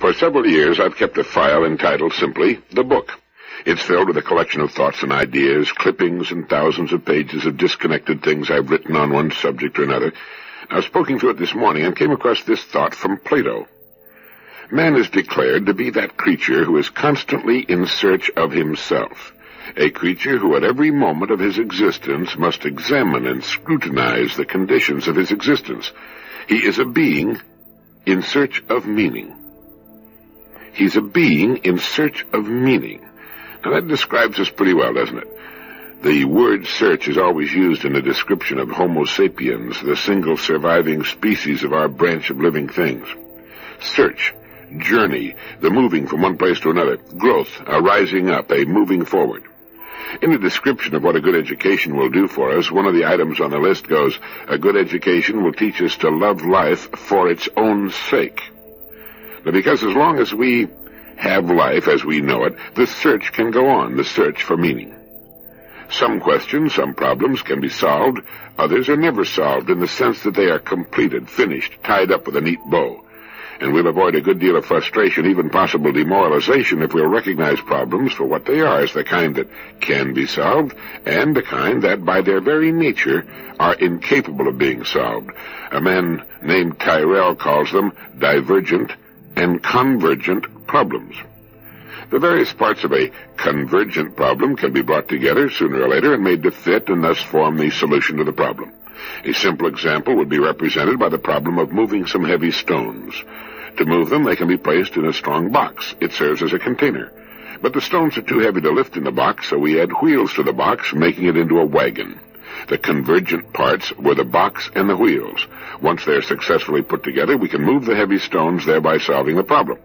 For several years, I've kept a file entitled simply The Book. It's filled with a collection of thoughts and ideas, clippings, and thousands of pages of disconnected things I've written on one subject or another. I was poking through it this morning and came across this thought from Plato. Man is declared to be that creature who is constantly in search of himself, a creature who at every moment of his existence must examine and scrutinize the conditions of his existence. He is a being in search of meaning. He's a being in search of meaning. Now that describes us pretty well, doesn't it? The word search is always used in the description of Homo sapiens, the single surviving species of our branch of living things. Search, journey, the moving from one place to another, growth, a rising up, a moving forward. In the description of what a good education will do for us, one of the items on the list goes, a good education will teach us to love life for its own sake. Now, because as long as we have life as we know it, the search can go on, the search for meaning. Some questions, some problems can be solved, others are never solved in the sense that they are completed, finished, tied up with a neat bow. And we'll avoid a good deal of frustration, even possible demoralization, if we'll recognize problems for what they are, as the kind that can be solved, and the kind that, by their very nature, are incapable of being solved. A man named Tyrrell calls them divergent and convergent problems. The various parts of a convergent problem can be brought together sooner or later and made to fit and thus form the solution to the problem. A simple example would be represented by the problem of moving some heavy stones. To move them, they can be placed in a strong box. It serves as a container. But the stones are too heavy to lift in the box, so we add wheels to the box, making it into a wagon. The convergent parts were the box and the wheels. Once they are successfully put together, we can move the heavy stones, thereby solving the problem.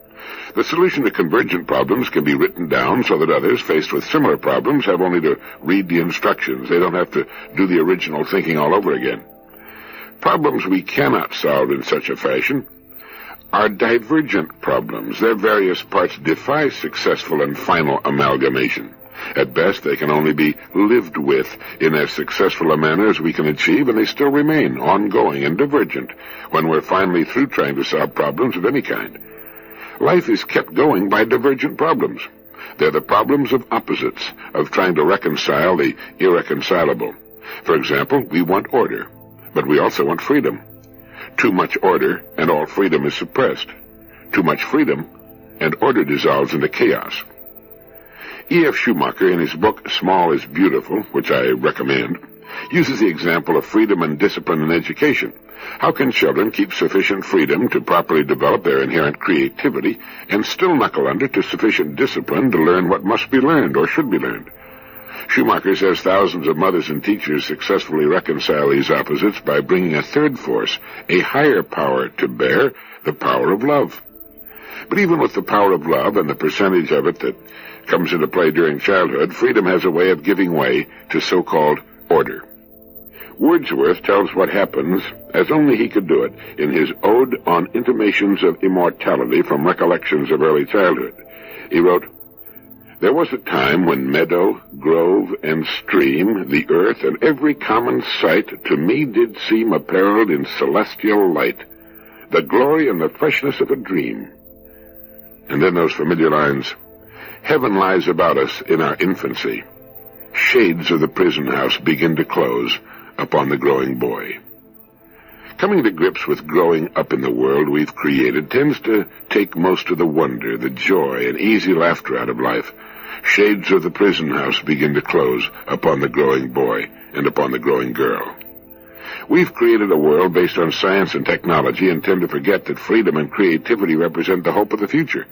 The solution to convergent problems can be written down so that others, faced with similar problems, have only to read the instructions. They don't have to do the original thinking all over again. Problems we cannot solve in such a fashion are divergent problems. Their various parts defy successful and final amalgamation. At best, they can only be lived with in as successful a manner as we can achieve, and they still remain ongoing and divergent when we're finally through trying to solve problems of any kind. Life is kept going by divergent problems. They're the problems of opposites, of trying to reconcile the irreconcilable. For example, we want order, but we also want freedom. Too much order, and all freedom is suppressed. Too much freedom, and order dissolves into chaos. E.F. Schumacher, in his book Small is Beautiful, which I recommend, uses the example of freedom and discipline in education. How can children keep sufficient freedom to properly develop their inherent creativity and still knuckle under to sufficient discipline to learn what must be learned or should be learned? Schumacher says thousands of mothers and teachers successfully reconcile these opposites by bringing a third force, a higher power, to bear, the power of love. But even with the power of love and the percentage of it that comes into play during childhood, freedom has a way of giving way to so-called order. Wordsworth tells what happens, as only he could do it, in his Ode on Intimations of Immortality from Recollections of Early Childhood. He wrote, "There was a time when meadow, grove, and stream, the earth, and every common sight to me did seem apparelled in celestial light, the glory and the freshness of a dream." And then those familiar lines, "Heaven lies about us in our infancy. Shades of the prison house begin to close upon the growing boy." Coming to grips with growing up in the world we've created tends to take most of the wonder, the joy, and easy laughter out of life. Shades of the prison house begin to close upon the growing boy and upon the growing girl. We've created a world based on science and technology and tend to forget that freedom and creativity represent the hope of the future.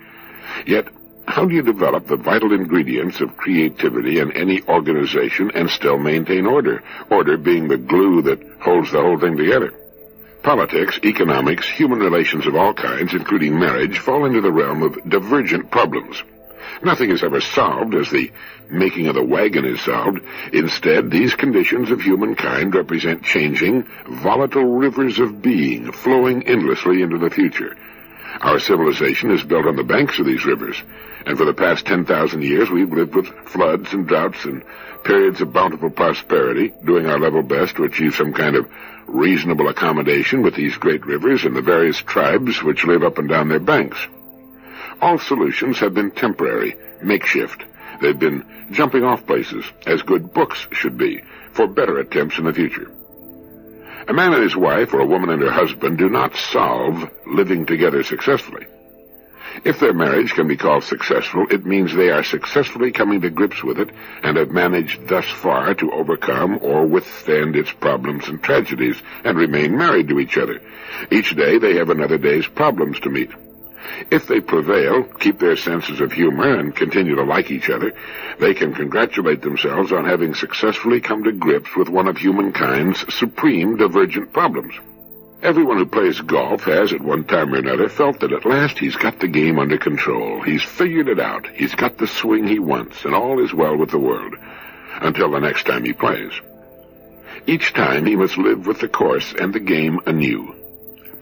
Yet, how do you develop the vital ingredients of creativity in any organization and still maintain order? Order being the glue that holds the whole thing together. Politics, economics, human relations of all kinds, including marriage, fall into the realm of divergent problems. Nothing is ever solved as the making of the wagon is solved. Instead, these conditions of humankind represent changing, volatile rivers of being flowing endlessly into the future. Our civilization is built on the banks of these rivers, and for the past 10,000 years we've lived with floods and droughts and periods of bountiful prosperity, doing our level best to achieve some kind of reasonable accommodation with these great rivers and the various tribes which live up and down their banks. All solutions have been temporary, makeshift. They've been jumping off places, as good books should be, for better attempts in the future. A man and his wife, or a woman and her husband, do not solve living together successfully. If their marriage can be called successful, it means they are successfully coming to grips with it and have managed thus far to overcome or withstand its problems and tragedies and remain married to each other. Each day they have another day's problems to meet. If they prevail, keep their senses of humor, and continue to like each other, they can congratulate themselves on having successfully come to grips with one of humankind's supreme divergent problems. Everyone who plays golf has, at one time or another, felt that at last he's got the game under control. He's figured it out. He's got the swing he wants, and all is well with the world, until the next time he plays. Each time he must live with the course and the game anew.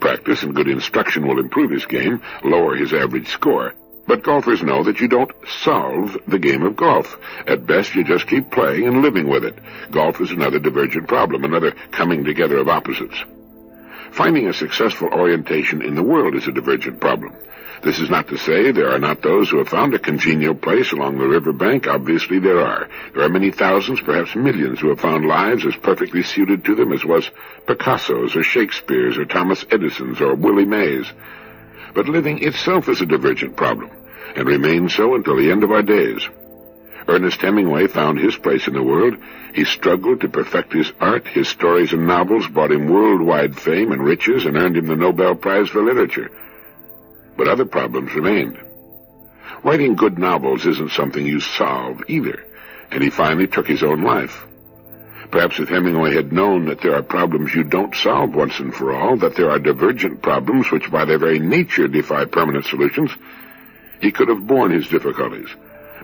Practice and good instruction will improve his game, lower his average score. But golfers know that you don't solve the game of golf. At best, you just keep playing and living with it. Golf is another divergent problem, another coming together of opposites. Finding a successful orientation in the world is a divergent problem. This is not to say there are not those who have found a congenial place along the riverbank. Obviously there are. There are many thousands, perhaps millions, who have found lives as perfectly suited to them as was Picasso's or Shakespeare's or Thomas Edison's or Willie Mays. But living itself is a divergent problem, and remains so until the end of our days. Ernest Hemingway found his place in the world. He struggled to perfect his art. His stories and novels brought him worldwide fame and riches and earned him the Nobel Prize for Literature. But other problems remained. Writing good novels isn't something you solve either, and he finally took his own life. Perhaps if Hemingway had known that there are problems you don't solve once and for all, that there are divergent problems which by their very nature defy permanent solutions, he could have borne his difficulties.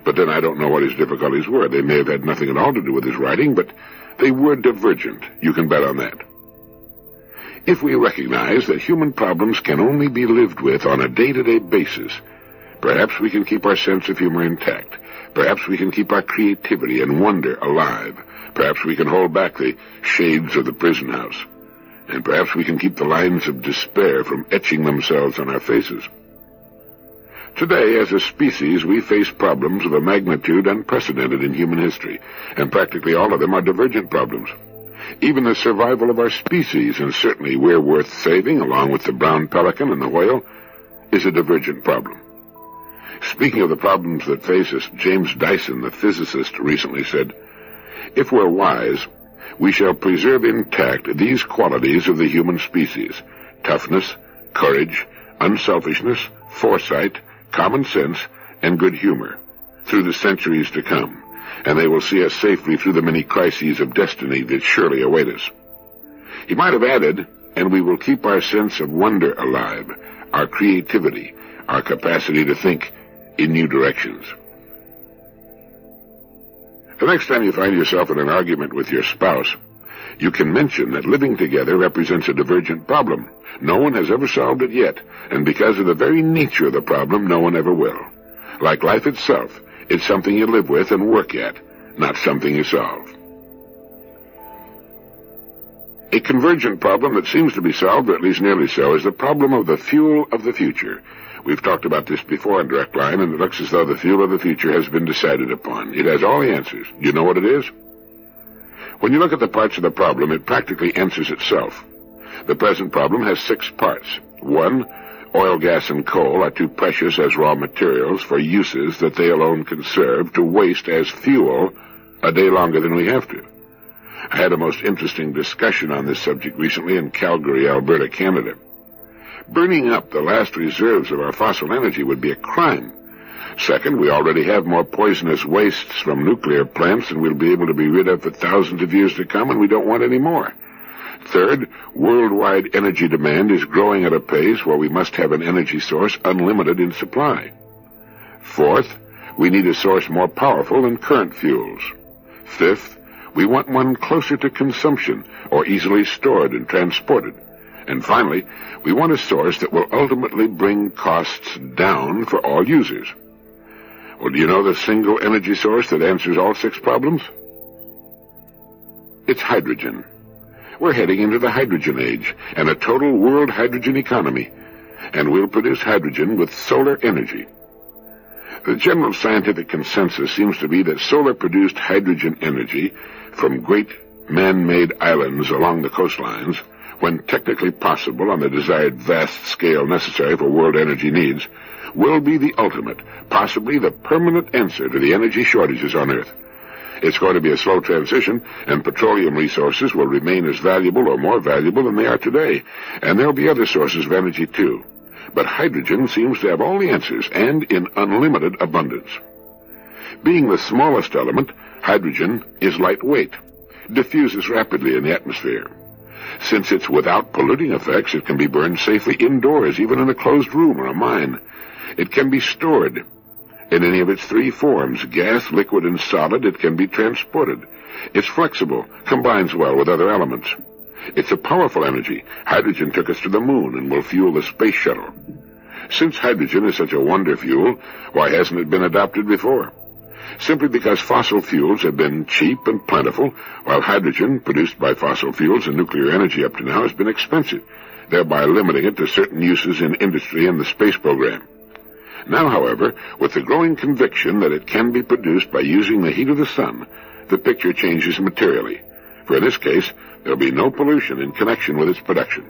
But then I don't know what his difficulties were. They may have had nothing at all to do with his writing, but they were divergent. You can bet on that. If we recognize that human problems can only be lived with on a day-to-day basis, perhaps we can keep our sense of humor intact. Perhaps we can keep our creativity and wonder alive. Perhaps we can hold back the shades of the prison house. And perhaps we can keep the lines of despair from etching themselves on our faces. Today, as a species, we face problems of a magnitude unprecedented in human history, and practically all of them are divergent problems. Even the survival of our species, and certainly we're worth saving, along with the brown pelican and the whale, is a divergent problem. Speaking of the problems that face us, James Dyson, the physicist, recently said, "If we're wise, we shall preserve intact these qualities of the human species: toughness, courage, unselfishness, foresight, common sense, and good humor, through the centuries to come, and they will see us safely through the many crises of destiny that surely await us." He might have added, "And we will keep our sense of wonder alive, our creativity, our capacity to think in new directions." The next time you find yourself in an argument with your spouse, you can mention that living together represents a divergent problem. No one has ever solved it yet, and because of the very nature of the problem, no one ever will. Like life itself, it's something you live with and work at, not something you solve. A convergent problem that seems to be solved, or at least nearly so, is the problem of the fuel of the future. We've talked about this before in Direct Line, and it looks as though the fuel of the future has been decided upon. It has all the answers. Do you know what it is? When you look at the parts of the problem, it practically answers itself. The present problem has 6 parts. 1, oil, gas, and coal are too precious as raw materials for uses that they alone can serve to waste as fuel a day longer than we have to. I had a most interesting discussion on this subject recently in Calgary, Alberta, Canada. Burning up the last reserves of our fossil energy would be a crime. Second, we already have more poisonous wastes from nuclear plants than we'll be able to be rid of for thousands of years to come, and we don't want any more. Third, worldwide energy demand is growing at a pace where we must have an energy source unlimited in supply. Fourth, we need a source more powerful than current fuels. Fifth, we want one closer to consumption or easily stored and transported. And finally, we want a source that will ultimately bring costs down for all users. Well, do you know the single energy source that answers all 6 problems? It's hydrogen. We're heading into the hydrogen age and a total world hydrogen economy, and we'll produce hydrogen with solar energy. The general scientific consensus seems to be that solar-produced hydrogen energy from great man-made islands along the coastlines, when technically possible on the desired vast scale necessary for world energy needs, will be the ultimate, possibly the permanent answer to the energy shortages on Earth. It's going to be a slow transition, and petroleum resources will remain as valuable or more valuable than they are today, and there'll be other sources of energy too. But hydrogen seems to have all the answers, and in unlimited abundance. Being the smallest element, hydrogen is lightweight, diffuses rapidly in the atmosphere. Since it's without polluting effects, it can be burned safely indoors, even in a closed room or a mine. It can be stored in any of its three forms, gas, liquid, and solid. It can be transported. It's flexible, combines well with other elements. It's a powerful energy. Hydrogen took us to the moon and will fuel the space shuttle. Since hydrogen is such a wonder fuel, why hasn't it been adopted before? Simply because fossil fuels have been cheap and plentiful, while hydrogen, produced by fossil fuels and nuclear energy up to now, has been expensive, thereby limiting it to certain uses in industry and the space program. Now, however, with the growing conviction that it can be produced by using the heat of the sun, the picture changes materially, for in this case, there'll be no pollution in connection with its production.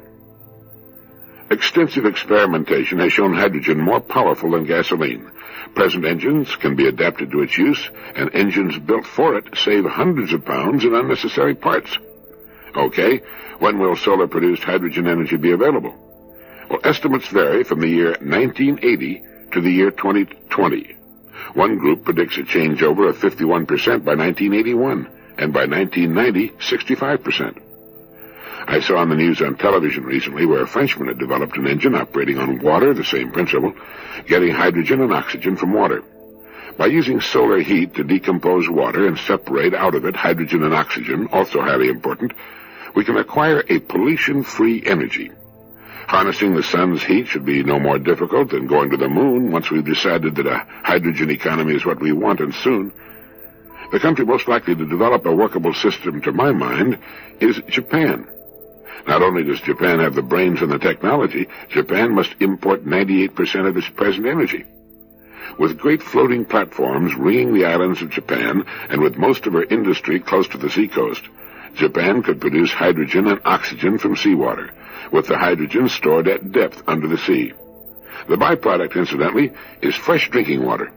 Extensive experimentation has shown hydrogen more powerful than gasoline. Present engines can be adapted to its use, and engines built for it save hundreds of pounds in unnecessary parts. Okay, when will solar-produced hydrogen energy be available? Well, estimates vary from the year 1980 to the year 2020. One group predicts a changeover of 51% by 1981, and by 1990, 65%. I saw on the news on television recently where a Frenchman had developed an engine operating on water, the same principle, getting hydrogen and oxygen from water. By using solar heat to decompose water and separate out of it hydrogen and oxygen, also highly important, we can acquire a pollution-free energy. Harnessing the sun's heat should be no more difficult than going to the moon once we've decided that a hydrogen economy is what we want, and soon. The country most likely to develop a workable system, to my mind, is Japan. Not only does Japan have the brains and the technology, Japan must import 98% of its present energy. With great floating platforms ringing the islands of Japan, and with most of her industry close to the seacoast, Japan could produce hydrogen and oxygen from seawater, with the hydrogen stored at depth under the sea. The byproduct, incidentally, is fresh drinking water.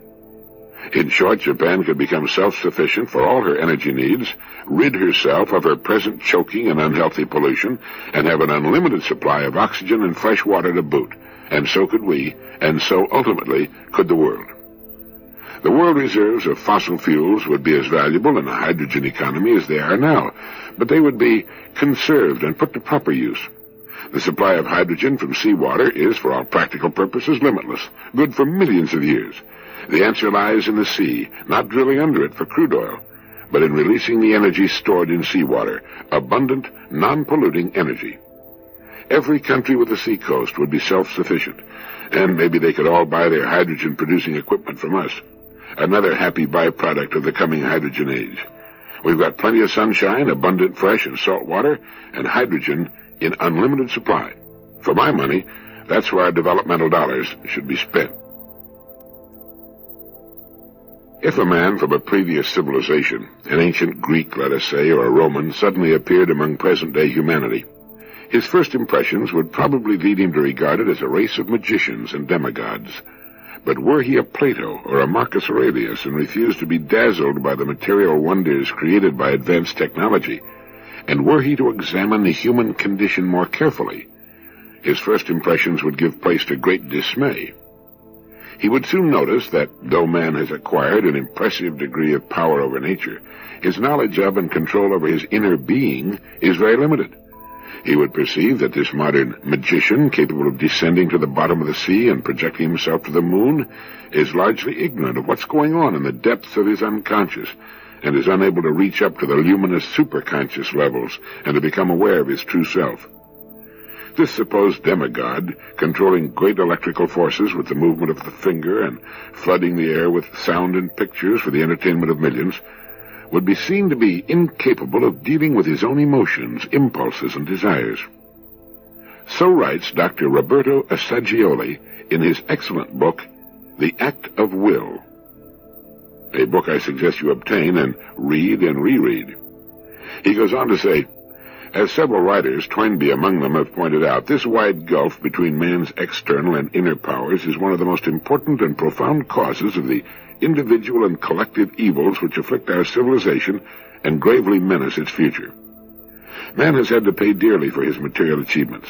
In short, Japan could become self-sufficient for all her energy needs, rid herself of her present choking and unhealthy pollution, and have an unlimited supply of oxygen and fresh water to boot. And so could we, and so ultimately could the world. The world reserves of fossil fuels would be as valuable in a hydrogen economy as they are now, but they would be conserved and put to proper use. The supply of hydrogen from seawater is, for all practical purposes, limitless, good for millions of years. The answer lies in the sea, not drilling under it for crude oil, but in releasing the energy stored in seawater, abundant, non-polluting energy. Every country with a seacoast would be self-sufficient, and maybe they could all buy their hydrogen-producing equipment from us. Another happy byproduct of the coming hydrogen age. We've got plenty of sunshine, abundant fresh and salt water, and hydrogen in unlimited supply. For my money, that's where our developmental dollars should be spent. If a man from a previous civilization, an ancient Greek, let us say, or a Roman, suddenly appeared among present-day humanity, his first impressions would probably lead him to regard it as a race of magicians and demigods. But were he a Plato or a Marcus Aurelius and refused to be dazzled by the material wonders created by advanced technology, and were he to examine the human condition more carefully, his first impressions would give place to great dismay. He would soon notice that, though man has acquired an impressive degree of power over nature, his knowledge of and control over his inner being is very limited. He would perceive that this modern magician, capable of descending to the bottom of the sea and projecting himself to the moon, is largely ignorant of what's going on in the depths of his unconscious, and is unable to reach up to the luminous superconscious levels and to become aware of his true self. This supposed demigod, controlling great electrical forces with the movement of the finger and flooding the air with sound and pictures for the entertainment of millions, would be seen to be incapable of dealing with his own emotions, impulses, and desires. So writes Dr. Roberto Assagioli in his excellent book, The Act of Will, a book I suggest you obtain and reread. He goes on to say, as several writers, Toynbee among them, have pointed out, this wide gulf between man's external and inner powers is one of the most important and profound causes of the individual and collective evils which afflict our civilization and gravely menace its future. Man has had to pay dearly for his material achievements.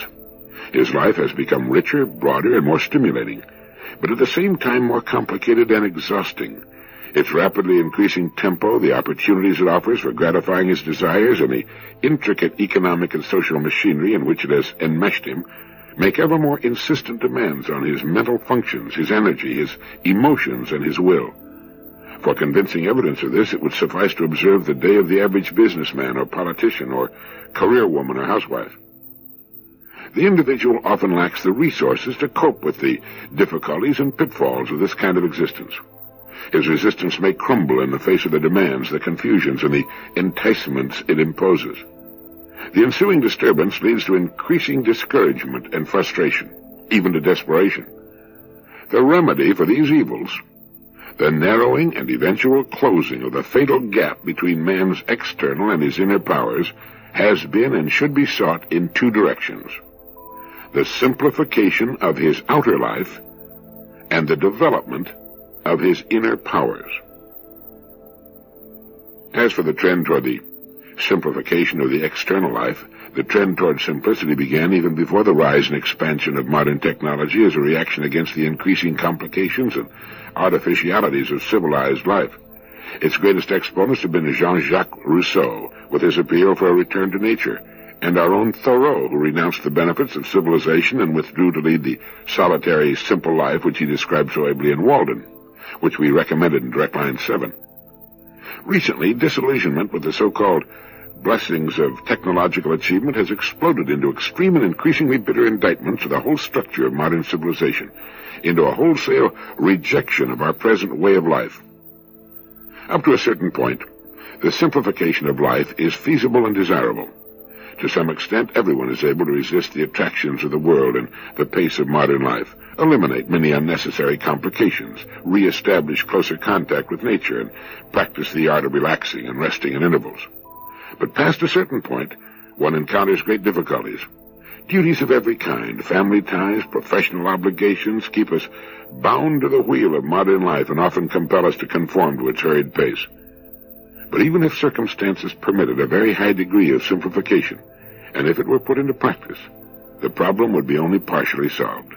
His life has become richer, broader, and more stimulating, but at the same time more complicated and exhausting. Its rapidly increasing tempo, the opportunities it offers for gratifying his desires, and the intricate economic and social machinery in which it has enmeshed him, make ever more insistent demands on his mental functions, his energy, his emotions, and his will. For convincing evidence of this, it would suffice to observe the day of the average businessman or politician or career woman or housewife. The individual often lacks the resources to cope with the difficulties and pitfalls of this kind of existence. His resistance may crumble in the face of the demands, the confusions, and the enticements it imposes. The ensuing disturbance leads to increasing discouragement and frustration, even to desperation. The remedy for these evils, the narrowing and eventual closing of the fatal gap between man's external and his inner powers, has been and should be sought in two directions: the simplification of his outer life and the development of his inner powers. As for the trend toward the simplification of the external life, the trend toward simplicity began even before the rise and expansion of modern technology as a reaction against the increasing complications and artificialities of civilized life. Its greatest exponents have been Jean-Jacques Rousseau, with his appeal for a return to nature, and our own Thoreau, who renounced the benefits of civilization and withdrew to lead the solitary, simple life which he described so ably in Walden, which we recommended in Direct Line 7. Recently, disillusionment with the so-called blessings of technological achievement has exploded into extreme and increasingly bitter indictments of the whole structure of modern civilization, into a wholesale rejection of our present way of life. Up to a certain point, the simplification of life is feasible and desirable. To some extent, everyone is able to resist the attractions of the world and the pace of modern life, eliminate many unnecessary complications, re-establish closer contact with nature, and practice the art of relaxing and resting in intervals. But past a certain point, one encounters great difficulties. Duties of every kind, family ties, professional obligations, keep us bound to the wheel of modern life and often compel us to conform to its hurried pace. But even if circumstances permitted a very high degree of simplification, and if it were put into practice, the problem would be only partially solved.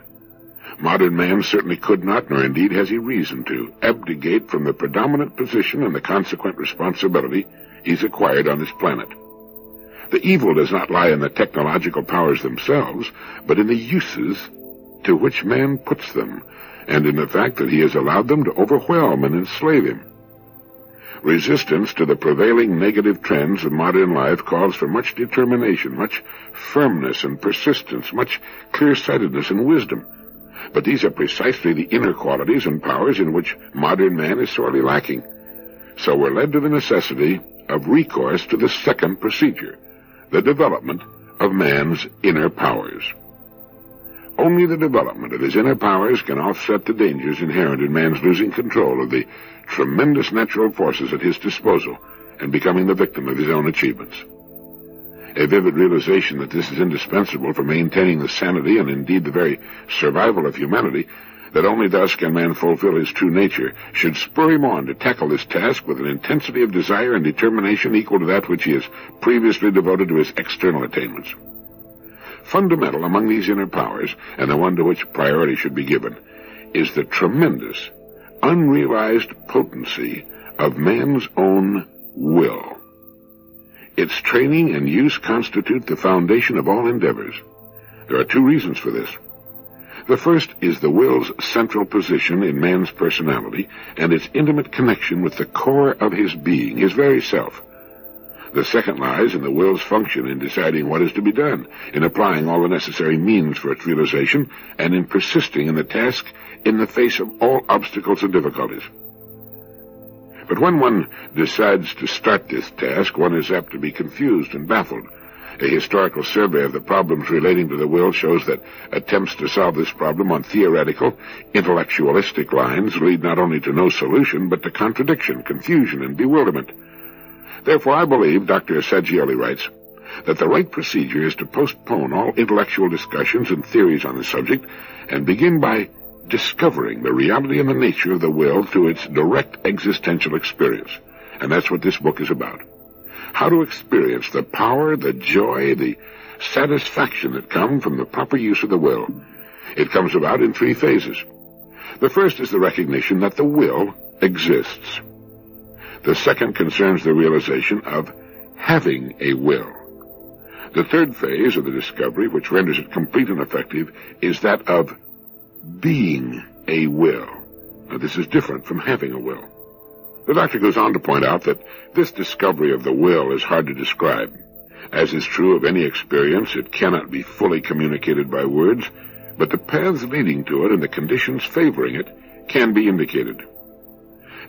Modern man certainly could not, nor indeed has he reason to, abdicate from the predominant position and the consequent responsibility he's acquired on this planet. The evil does not lie in the technological powers themselves, but in the uses to which man puts them, and in the fact that he has allowed them to overwhelm and enslave him. Resistance to the prevailing negative trends of modern life calls for much determination, much firmness and persistence, much clear-sightedness and wisdom. But these are precisely the inner qualities and powers in which modern man is sorely lacking. So we're led to the necessity of recourse to the second procedure, the development of man's inner powers. Only the development of his inner powers can offset the dangers inherent in man's losing control of the tremendous natural forces at his disposal and becoming the victim of his own achievements. A vivid realization that this is indispensable for maintaining the sanity and indeed the very survival of humanity, that only thus can man fulfill his true nature, should spur him on to tackle this task with an intensity of desire and determination equal to that which he has previously devoted to his external attainments. Fundamental among these inner powers, and the one to which priority should be given, is the tremendous, unrealized potency of man's own will. Its training and use constitute the foundation of all endeavors. There are two reasons for this. The first is the will's central position in man's personality and its intimate connection with the core of his being, his very self. The second lies in the will's function in deciding what is to be done, in applying all the necessary means for its realization, and in persisting in the task in the face of all obstacles and difficulties. But when one decides to start this task, one is apt to be confused and baffled. A historical survey of the problems relating to the will shows that attempts to solve this problem on theoretical, intellectualistic lines lead not only to no solution, but to contradiction, confusion, and bewilderment. Therefore, I believe, Dr. Saggioli writes, that the right procedure is to postpone all intellectual discussions and theories on the subject and begin by discovering the reality and the nature of the will through its direct existential experience. And that's what this book is about. How to experience the power, the joy, the satisfaction that come from the proper use of the will. It comes about in 3 phases. The first is the recognition that the will exists. The second concerns the realization of having a will. The third phase of the discovery, which renders it complete and effective, is that of being a will. Now, this is different from having a will. The doctor goes on to point out that this discovery of the will is hard to describe. As is true of any experience, it cannot be fully communicated by words, but the paths leading to it and the conditions favoring it can be indicated.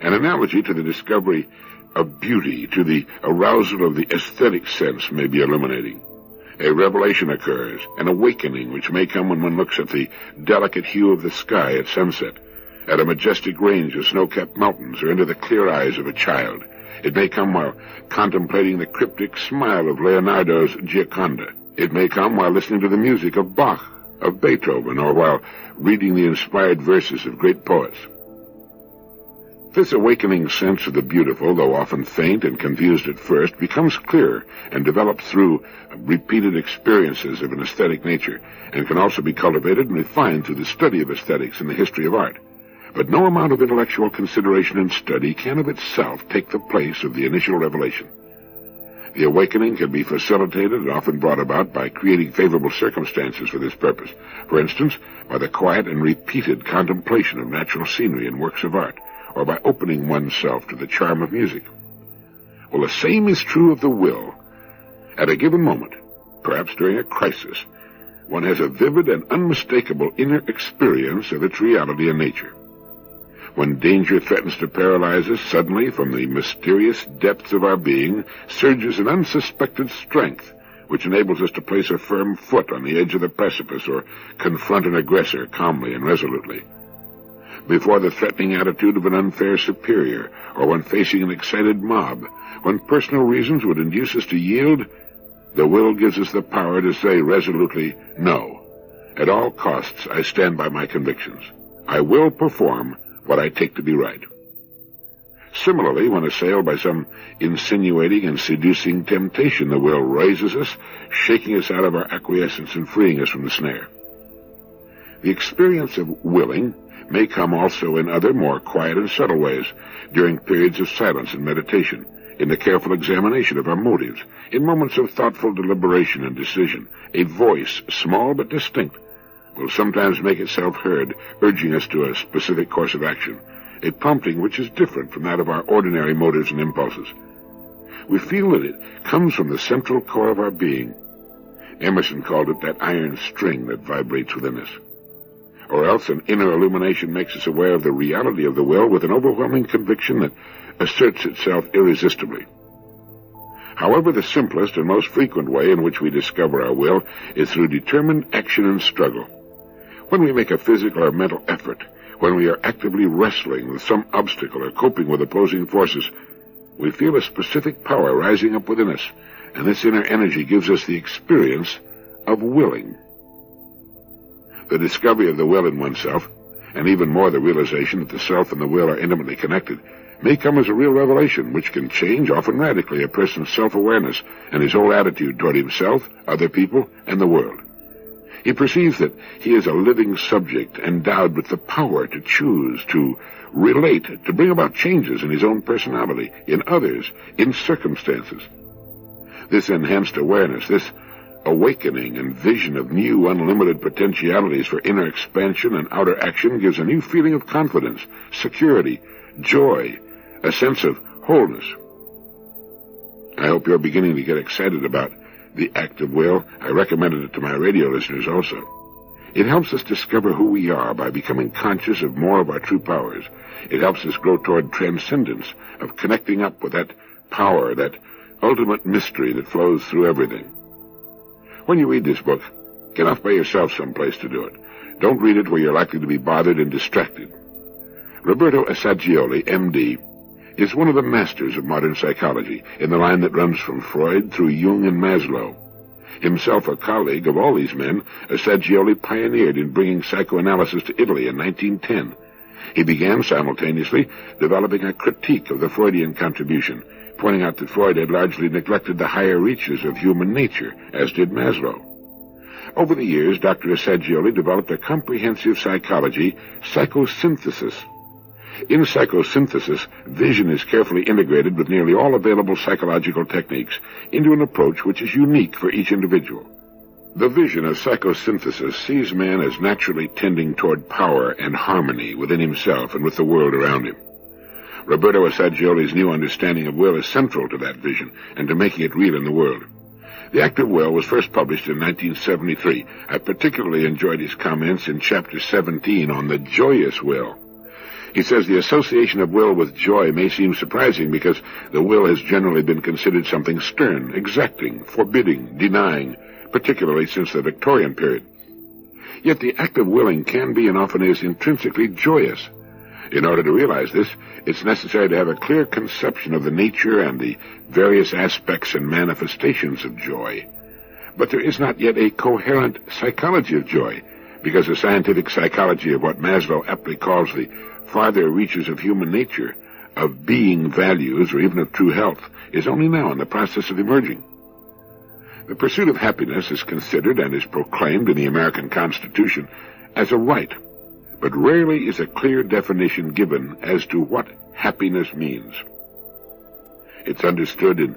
An analogy to the discovery of beauty, to the arousal of the aesthetic sense, may be illuminating. A revelation occurs, an awakening which may come when one looks at the delicate hue of the sky at sunset, at a majestic range of snow-capped mountains, or into the clear eyes of a child. It may come while contemplating the cryptic smile of Leonardo's Gioconda. It may come while listening to the music of Bach, of Beethoven, or while reading the inspired verses of great poets. This awakening sense of the beautiful, though often faint and confused at first, becomes clearer and develops through repeated experiences of an aesthetic nature, and can also be cultivated and refined through the study of aesthetics and the history of art. But no amount of intellectual consideration and study can of itself take the place of the initial revelation. The awakening can be facilitated and often brought about by creating favorable circumstances for this purpose. For instance, by the quiet and repeated contemplation of natural scenery and works of art, or by opening oneself to the charm of music. Well, the same is true of the will. At a given moment, perhaps during a crisis, one has a vivid and unmistakable inner experience of its reality and nature. When danger threatens to paralyze us, suddenly, from the mysterious depths of our being, surges an unsuspected strength, which enables us to place a firm foot on the edge of the precipice or confront an aggressor calmly and resolutely. Before the threatening attitude of an unfair superior, or when facing an excited mob, when personal reasons would induce us to yield, the will gives us the power to say resolutely, "No. At all costs, I stand by my convictions. I will perform what I take to be right." Similarly, when assailed by some insinuating and seducing temptation, the will raises us, shaking us out of our acquiescence and freeing us from the snare. The experience of willing may come also in other, more quiet and subtle ways, during periods of silence and meditation, in the careful examination of our motives, in moments of thoughtful deliberation and decision. A voice, small but distinct, will sometimes make itself heard, urging us to a specific course of action, a prompting which is different from that of our ordinary motives and impulses. We feel that it comes from the central core of our being. Emerson called it that iron string that vibrates within us. Or else an inner illumination makes us aware of the reality of the will with an overwhelming conviction that asserts itself irresistibly. However, the simplest and most frequent way in which we discover our will is through determined action and struggle. When we make a physical or mental effort, when we are actively wrestling with some obstacle or coping with opposing forces, we feel a specific power rising up within us, and this inner energy gives us the experience of willing. The discovery of the will in oneself, and even more the realization that the self and the will are intimately connected, may come as a real revelation which can change, often radically, a person's self-awareness and his whole attitude toward himself, other people, and the world. He perceives that he is a living subject endowed with the power to choose, to relate, to bring about changes in his own personality, in others, in circumstances. This enhanced awareness, this awakening and vision of new, unlimited potentialities for inner expansion and outer action gives a new feeling of confidence, security, joy, a sense of wholeness. I hope you're beginning to get excited about the act of will. I recommended it to my radio listeners also. It helps us discover who we are by becoming conscious of more of our true powers. It helps us grow toward transcendence, of connecting up with that power, that ultimate mystery that flows through everything. When you read this book, get off by yourself someplace to do it. Don't read it where you're likely to be bothered and distracted. Roberto Assagioli, M.D., is one of the masters of modern psychology, in the line that runs from Freud through Jung and Maslow. Himself a colleague of all these men, Assagioli pioneered in bringing psychoanalysis to Italy in 1910. He began simultaneously developing a critique of the Freudian contribution, pointing out that Freud had largely neglected the higher reaches of human nature, as did Maslow. Over the years, Dr. Assagioli developed a comprehensive psychology, psychosynthesis. In psychosynthesis, vision is carefully integrated with nearly all available psychological techniques into an approach which is unique for each individual. The vision of psychosynthesis sees man as naturally tending toward power and harmony within himself and with the world around him. Roberto Assagioli's new understanding of will is central to that vision and to making it real in the world. The Act of Will was first published in 1973. I particularly enjoyed his comments in Chapter 17 on the joyous will. He says the association of will with joy may seem surprising because the will has generally been considered something stern, exacting, forbidding, denying, particularly since the Victorian period. Yet the act of willing can be and often is intrinsically joyous. In order to realize this, it's necessary to have a clear conception of the nature and the various aspects and manifestations of joy. But there is not yet a coherent psychology of joy, because the scientific psychology of what Maslow aptly calls the farther reaches of human nature, of being values, or even of true health, is only now in the process of emerging. The pursuit of happiness is considered and is proclaimed in the American Constitution as a right, but rarely is a clear definition given as to what happiness means. It's understood in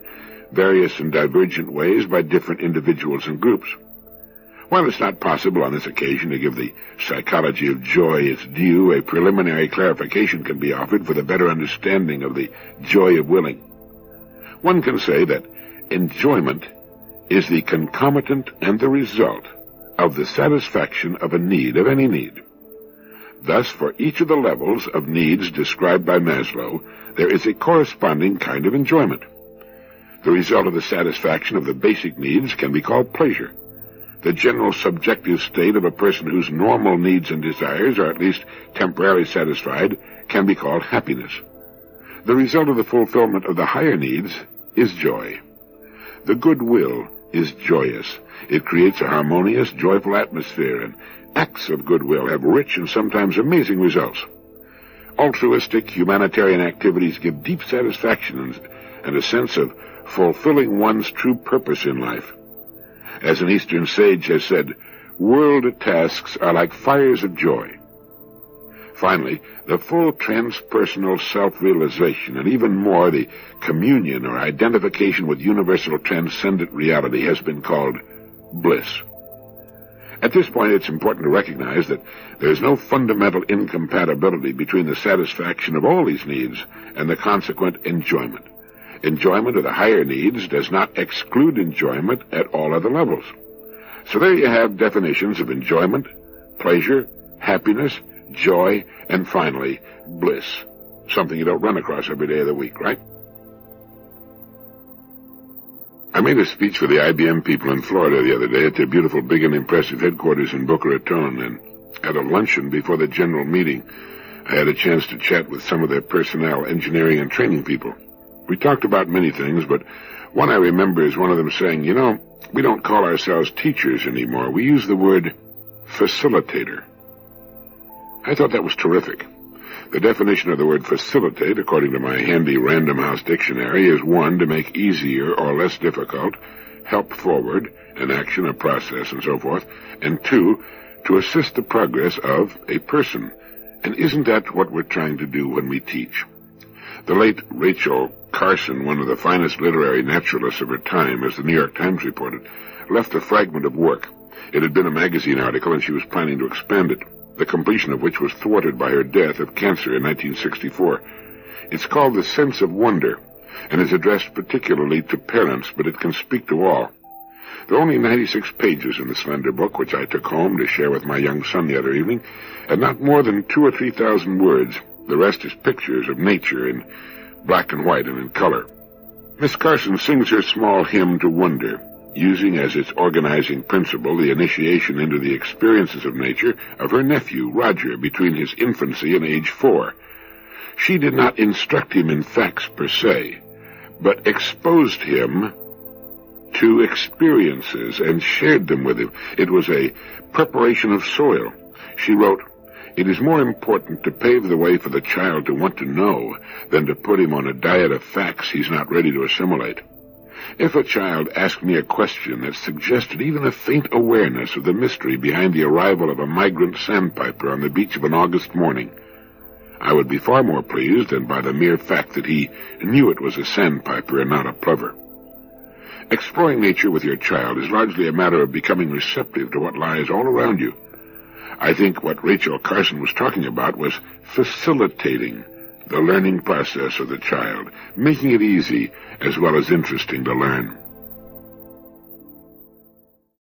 various and divergent ways by different individuals and groups. While it's not possible on this occasion to give the psychology of joy its due, a preliminary clarification can be offered for the better understanding of the joy of willing. One can say that enjoyment is the concomitant and the result of the satisfaction of a need, of any need. Thus, for each of the levels of needs described by Maslow, there is a corresponding kind of enjoyment. The result of the satisfaction of the basic needs can be called pleasure. The general subjective state of a person whose normal needs and desires are at least temporarily satisfied can be called happiness. The result of the fulfillment of the higher needs is joy. The good will is joyous. It creates a harmonious, joyful atmosphere, and acts of goodwill have rich and sometimes amazing results. Altruistic, humanitarian activities give deep satisfaction and a sense of fulfilling one's true purpose in life. As an Eastern sage has said, world tasks are like fires of joy. Finally, the full transpersonal self-realization, and even more, the communion or identification with universal transcendent reality has been called bliss. At this point, it's important to recognize that there is no fundamental incompatibility between the satisfaction of all these needs and the consequent enjoyment. Enjoyment of the higher needs does not exclude enjoyment at all other levels. So there you have definitions of enjoyment, pleasure, happiness, joy, and finally, bliss. Something you don't run across every day of the week, right? I made a speech for the IBM people in Florida the other day at their beautiful, big, and impressive headquarters in Boca Raton, and at a luncheon before the general meeting, I had a chance to chat with some of their personnel, engineering, and training people. We talked about many things, but one I remember is one of them saying, we don't call ourselves teachers anymore. We use the word facilitator. I thought that was terrific. The definition of the word facilitate, according to my handy Random House dictionary, is 1, to make easier or less difficult, help forward, an action, a process, and so forth, and 2, to assist the progress of a person. And isn't that what we're trying to do when we teach? The late Rachel Carson, one of the finest literary naturalists of her time, as the New York Times reported, left a fragment of work. It had been a magazine article, and she was planning to expand it, the completion of which was thwarted by her death of cancer in 1964. It's called The Sense of Wonder, and is addressed particularly to parents, but it can speak to all. There are only 96 pages in the slender book, which I took home to share with my young son the other evening, and not more than 2,000 or 3,000 words. The rest is pictures of nature in black and white and in color. Miss Carson sings her small hymn to wonder, using as its organizing principle the initiation into the experiences of nature of her nephew, Roger, between his infancy and age 4. She did not instruct him in facts per se, but exposed him to experiences and shared them with him. It was a preparation of soil. She wrote, "It is more important to pave the way for the child to want to know than to put him on a diet of facts he's not ready to assimilate. If a child asked me a question that suggested even a faint awareness of the mystery behind the arrival of a migrant sandpiper on the beach of an August morning, I would be far more pleased than by the mere fact that he knew it was a sandpiper and not a plover." Exploring nature with your child is largely a matter of becoming receptive to what lies all around you. I think what Rachel Carson was talking about was facilitating the learning process of the child, making it easy as well as interesting to learn.